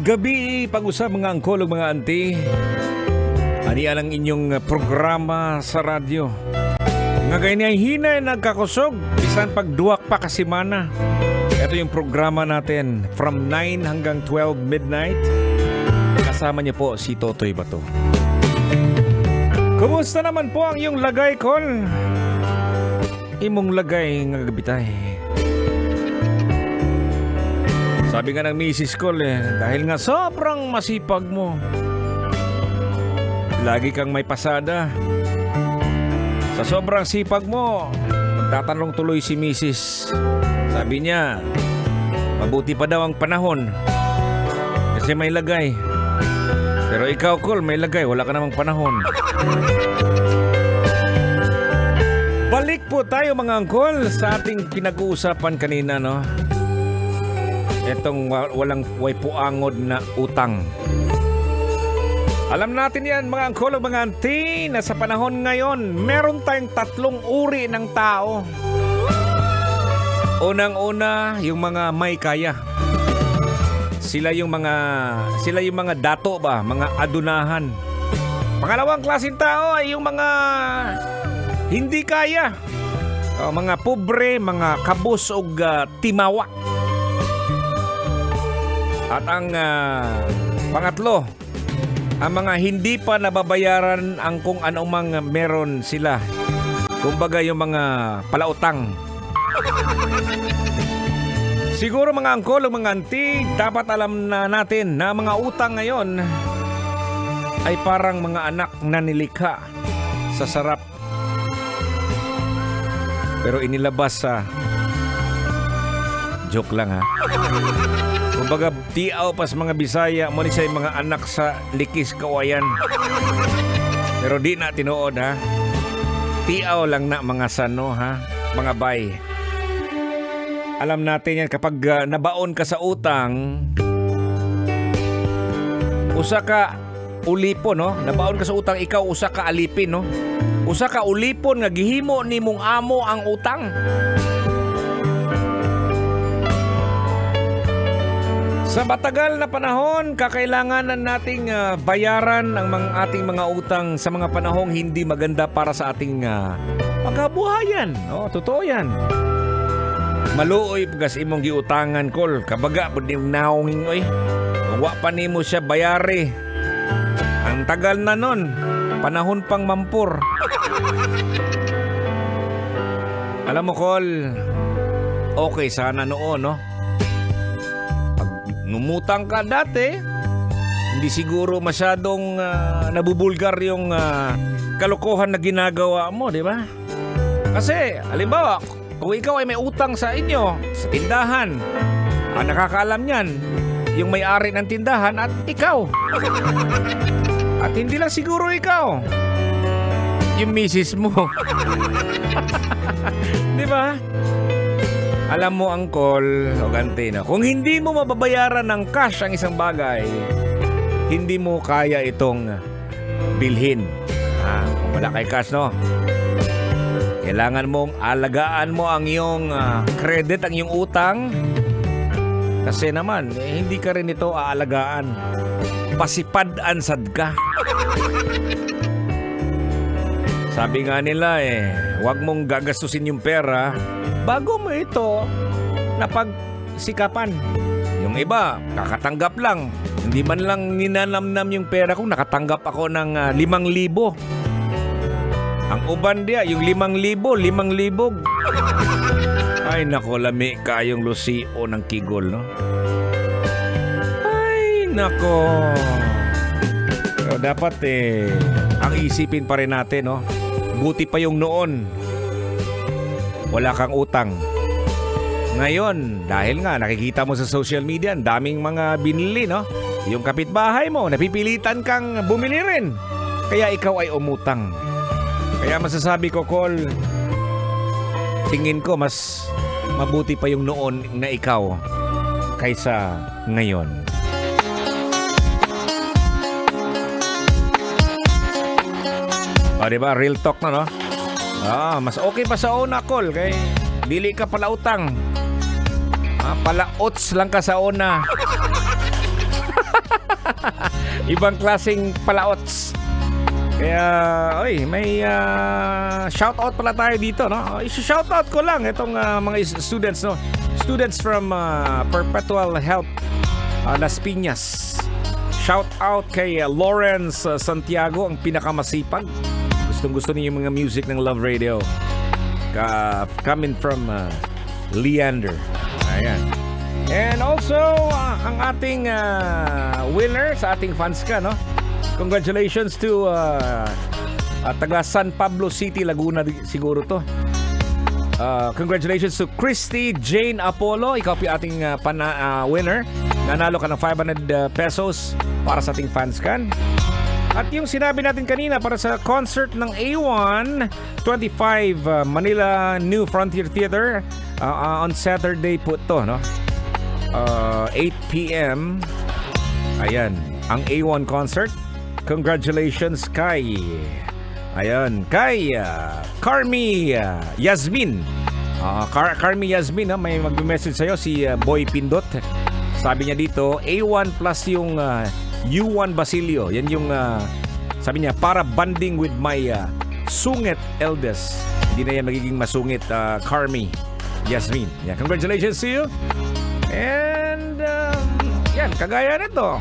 gabi, pag-usap mga angkol ug mga auntie. Ani ang inyong programa sa radyo. Nga ganyan hinay nagkakusog, bisan pagduwak pa kasimana. Ito yung programa natin from 9 hanggang 12 midnight. Kasama niyo po si Totoy Bato. Kumusta naman po ang iyong lagay, Kol? Imong lagay nga gabitay. Sabi nga ng misis ko dahil nga sobrang masipag mo. Lagi kang may pasada. Sa sobrang sipag mo, magtatanong tuloy si misis. Sabi niya, mabuti pa daw ang panahon. Kasi may lagay. Pero ikaw, Col, may lagay. Wala ka namang panahon. Balik po tayo mga angkol sa ating pinag-uusapan kanina, no? Itong way puangod na utang. Alam natin yan mga angkol o mga auntie na sa panahon ngayon, meron tayong tatlong uri ng tao. Unang-una, yung mga may kaya. Sila yung mga dato ba, mga adunahan. Pangalawang klaseng tao ay yung mga hindi kaya. Mga pobre, mga kabus o timawa. At ang pangatlo, ang mga hindi pa nababayaran ang kung anumang meron sila. Kumbaga yung mga palautang. Siguro mga angkol o mga auntie, dapat alam na natin na mga utang ngayon ay parang mga anak na nilikha sa sarap. Pero inilabas sa joke lang ha. Kumbaga tiaw pas mga Bisaya mo ni say mga anak sa likis kawayan. Pero di na tinuod ha. Tiaw lang na mga sano ha, mga bay. Alam natin yan kapag nabaon ka sa utang, usa ka ulipon, no? Nabaon ka sa utang, ikaw usa ka alipin, no? Usa ka ulipon nga gihimo nimong amo ang utang. Sa matagal na panahon, kakailanganan nating bayaran ang ating mga utang sa mga panahong hindi maganda para sa ating pagkabuhayan. Oh, totoo yan. Maluoy pagkas imong giutangan, Kol. Kabaga pud ning naonging oy. Kung wa pa nimo siya bayari. Ang tagal na nun. Panahon pang mampur. Alam mo, Kol, okay sana noon, no? Pag numutang ka dati, hindi siguro masyadong nabubulgar yung kalokohan na ginagawa mo, di ba? Kasi, halimbawa, kung ikaw ay may utang sa inyo, sa tindahan, ang nakakaalam niyan, yung may-ari ng tindahan at ikaw. At hindi lang siguro ikaw, yung misis mo. Di ba? Alam mo, angkol, o gantino, kung hindi mo mababayaran ng cash ang isang bagay, hindi mo kaya itong bilhin. Kung wala kay cash, no? Kailangan mong alagaan mo ang iyong credit, ang iyong utang. Kasi naman, hindi ka rin ito aalagaan. Pasipad-an sad ka. Sabi nga nila huwag mong gagastusin yung pera bago mo ito napagsikapan. Yung iba, kakatanggap lang. Hindi man lang ninanamnam yung pera ko, nakatanggap ako ng 5,000. Ang uban dia, yung 5,000. Ay, nako, lami kayong lusio ng kigol, no? Ay, nako. Pero dapat ang isipin pa rin natin, no? Buti pa yung noon. Wala kang utang. Ngayon, dahil nga nakikita mo sa social media, ang daming mga binili, no? Yung kapitbahay mo, napipilitan kang bumili rin. Kaya ikaw ay umutang. Kaya masasabi ko, Col, tingin ko mas mabuti pa yung noon na ikaw kaysa ngayon. O, diba? Real talk na, no? Mas okay pa sa una, Col. Kay dili ka pala utang. Palaots lang ka sa una. Ibang klaseng palaots. Kaya, may shoutout pala tayo dito, no? I-shoutout ko lang itong mga students, no? Students from Perpetual Help Las Piñas. Shoutout kay Lawrence Santiago, ang pinakamasipag. Gustong-gusto niyo yung mga music ng Love Radio. Coming from Leander. Ayan. And also, ang ating winner sa ating fans ka, no? Congratulations to taga San Pablo City, Laguna siguro to. Congratulations to Christy Jane Apollo. Ikaw po yung ating winner. Nanalo ka ng 500 pesos para sa ating fans can. At yung sinabi natin kanina para sa concert ng A1 25 Manila New Frontier Theater on Saturday po to, no? 8 p.m. Ayan, ang A1 concert. Congratulations kay Carmi Yasmin. Carmi Yasmin, may mag-message sa'yo si Boy Pindot. Sabi niya dito, A1 plus yung U1 Basilio. Yan yung sabi niya, para banding with my sungit eldest. Hindi na yan magiging masungit, Carmi Yasmin. Yeah, congratulations to you. And yan, kagaya nito.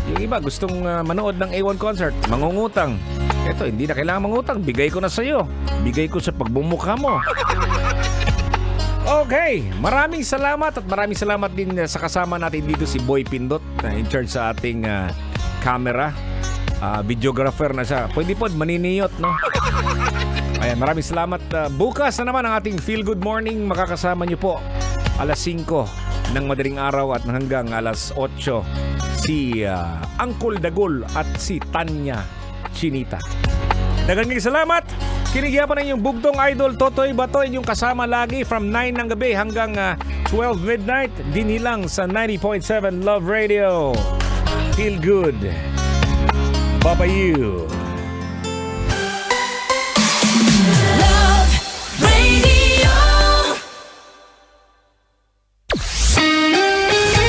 Yung iba gustong manood ng A1 concert, mangungutang. Ito, hindi na kailangan mangutang. Bigay ko na sa'yo. Bigay ko sa pagbumukha mo. Okay, maraming salamat at maraming salamat din sa kasama natin dito si Boy Pindot na in charge sa ating camera. Videographer na siya. Pwede po, maniniyot, no? Ayan, maraming salamat. Bukas na naman ang ating Feel Good Morning. Makakasama niyo po alas 5 ng madaling araw at hanggang alas 8 si Uncle Dagol at si Tanya Chinita. Daghang salamat. Kinigya pa ng inyong bugtong idol Totoy Bato, inyong kasama lagi from 9 ng gabi hanggang 12 midnight. Dinilang sa 90.7 Love Radio. Feel good. Bye-bye you.